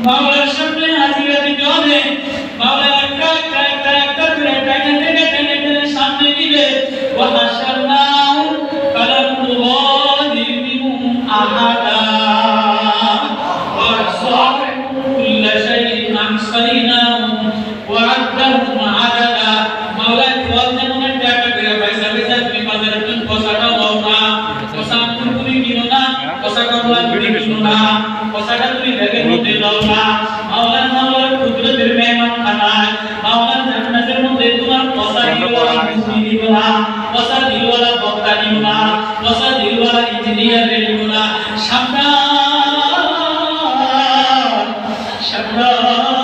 মাওলার সামনে হাজিরা দিতে হবে। মাওলা একটা করে টেনে সামনে দিবে। ওয়া হাশারনাহু ফালাম নুগাদির মিনহুম আহাদা ওয়া আহসাহু কুল্লা শাইইন আহসাইনাহু ওয়া আদ্দাহুম আদাদা। মাওলা বলতে মনে একটা করে পয়সা তুমি বাজারে তুমি পয়সাটা দাও না, পয়সা তুমি কিনো না, পয়সাটা তুমি কিনো না, পয়সাটা তুমি ব্যাগের মধ্যে দাও না। মাওলার কুদরতের মেহমান খানায় মাওলার জান্নাতের মধ্যে তোমার পয়সা দিওয়ালা মুসি দিও না, পয়সা দিওয়ালা বক্তা দিও না, পয়সা দিওয়ালা ইঞ্জিনিয়ার দিও না। সাবধান সাবধান,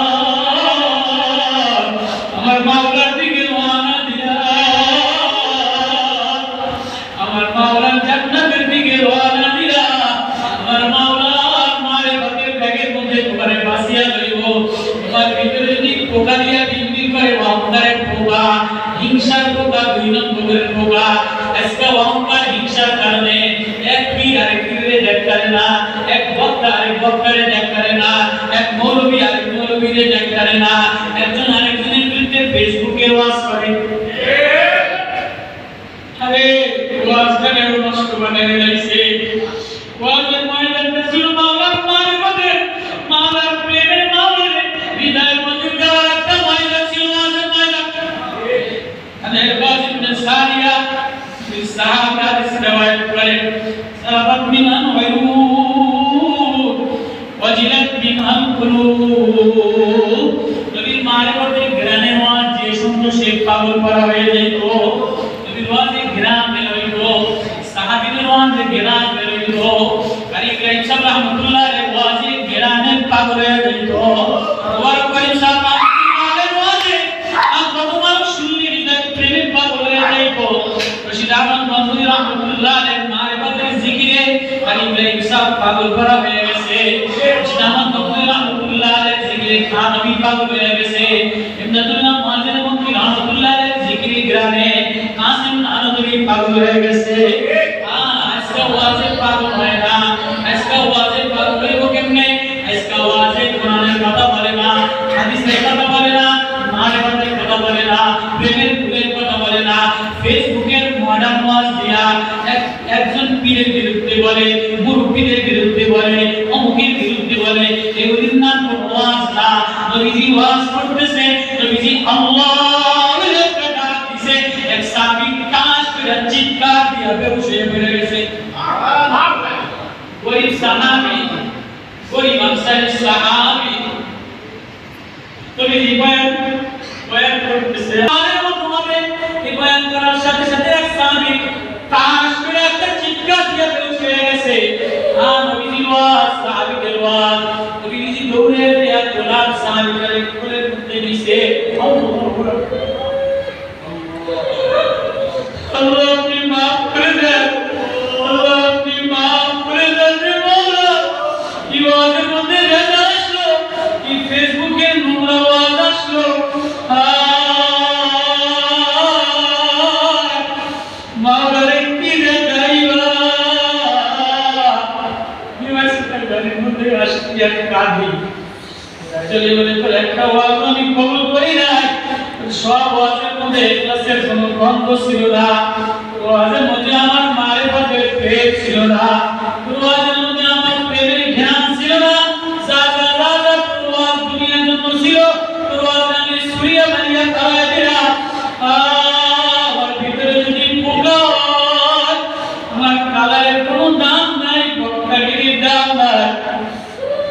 আমার মাওলার দিকে রওনা দিয়া, আমার মাওলার জান্নাতের দিকে রওনা দিয়া। আমার মাওলার মারিফতের ব্যাগের মধ্যে তোমারে বাসিয়া লইব। তোমার ভিতরে যদি পোকা দিয়া দিন করে অহংকারের পোকা, হিংসার পোকা, দুই নম্বরের পোকা। আজকে অহংকার হিংসার কারণে এক পীর আরেক পীরে দেখতারে না, এক বক্তা আরেক বক্তারে দেখতারে না, এক মৌলবী আরেক মৌলবীরে দেখতারে না, একজন আরেকজনের বিরুদ্ধে ফেসবুকে ওয়াজ করে। আরে ওয়াজটাকে নষ্ট বানায় রাখছে। ওয়াজের ময়দানটা ছিল মাওলার মারিফতের, মাওলার প্রেমের, মাওলার হৃদয়ের মধ্যে দেওয়ার একটা ময়দান ছিল, ওয়াজের ময়দান। আর ওয়াজ ইবনে সারিয়া সাহাবা রিওয়ায়াত করেন, সাহাবাত মিনান ওয়ায়ুদ ওয়াজিলাত মিনহাল কুলুব। নবীর মারিফতের গ্রানে ওয়াজ যে সুন্দর সে পাগল করা হয়ে যেত। নবীর ওয়াজে গ্রাম বের হইত, সাহাবীদের ওয়াজে গ্রাম বের হইত। কারি ইব্রাহিম সাহেব রাহমাতুল্লাহ আলাইহি ওয়াজে গ্রামে পাগল হয়ে যেত। ওয়ার করিম সাহেব রাহমাতুল্লাহ ওয়াজে আর কত মানুষ শুনলে হৃদয় প্রেমে পাগল হয়ে যেত। রশিদ আহমদ গঙ্গুহি রাহমাতুল্লাহ আলাইহি মারিফতের জিকিরে কারি ইব্রাহিম সাহেব পাগল করা হয়ে গেছে। রশিদ আহমদ গঙ্গুহি রাহমাতুল্লাহ আলাইহি জিকিরে খান নবী পাগল হয়ে গেছে। ইমদাদুল্লাহ মুআজ্জির গঙ্গুহি রাহমাতুল্লাহ আলাইহি জিকিরে গ্রামে কাসিম নানবী পাগল হয়ে গেছে। আজকে ওয়াজে পাগল হয় না, আজকে ওয়াজে পাগল হইব কেমনে? আজকে ওয়াজে কোরআনের কথা বলে না, হাদিসের কথা বলে না, মারিফতের কথা বলে না, প্রেমের ফুলের কথা বলে না। ফেসবুকের মডার্ন ওয়াজ দিয়া একজন পীরের বিরুদ্ধে বলে, মুরব্বিদের বিরুদ্ধে বলে, অমুকের বিরুদ্ধে বলে। এগুলির নাম কোনো ওয়াজ না। নবীজি ওয়াজ করতেছে, নবীজি আল্লাহু একটা ডাক দিছে, এক সাহাবী কাশ করে চিৎকার দিয়া বেহুশ হয়ে পড়ে গেছে। গরীব সাহাবী, গরীব আনসারী সাহাবী, নবীজি বয়ান করতেছে। আর মতো হবে এই বয়ান করার সাথে সাথে এক সাহাবী কাশ করে একটা চিৎকার দিয়া বেহুশ হয়ে গেছে। আর নবীজি ওয়াজ, সাহাবীদের ওয়াজ, নবীজি দৌড়ে দিয়া গোলাম সাহাবীদের কোলের মধ্যে নিছে। আল্লাহ আপনি মাফ করে দেন, আল্লাহ আপনি মাফ করে দেন রে মাওলা। কি ওয়াজের মধ্যে ভেজা আসলো, কি ফেসবুকে নোংরা ওয়াজ আসলো। মাওলারে কি দেখাইবা, কি ওয়াজের গানের মধ্যে আসছি আর কাঁদি। চলে বলে তো একটা ওয়াজ আমি কবুল করি নাই, সব ওয়াজের মধ্যে ইখলাসের কোনো গন্ধ ছিল না, ওয়াজের মধ্যে আমার মারিফতের প্রেম ছিল না, ওয়াজের মধ্যে আমার প্রেমের জ্ঞান ছিল না। যা ওয়াজ দুনিয়ার জন্য ছিল, ওয়াজ আমি সুরিয়া মারিয়া তারায় দিলাম। আমার ভিতরে যদি পোকা হয়, আমার কালারের কোনো দাম নাই, বক্তাগিরির দাম নাই।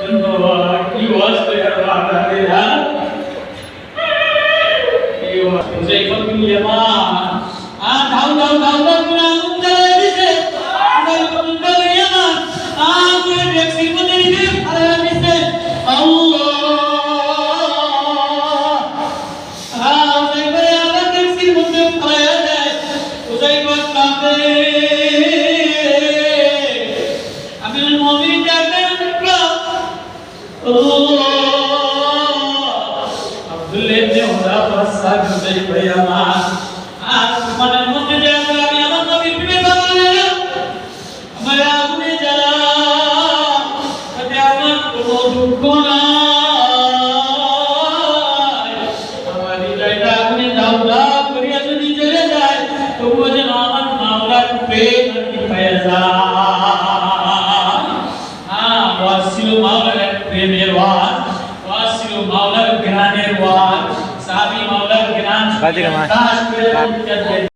ধন্যবাদ। কি ওয়াজ তৈরি করা দিলা, Huzaifah bin Yaman, daun punya undang dice, undang Yaman, punya reaksi putih dice, ada dice, Allah, Huzaifah ada reaksi putih ada, Huzaifah kafe, ambil mobil jalan pulang, Allah. Yaman, manaর মধ্যে যে আমি আমার নবীর প্রেমে পাগল হয়ে গেলাম, আমার আগুনে জ্বালা, তাতে আমার কোনো দুঃখ নাই। বাজিকে মা তাস করে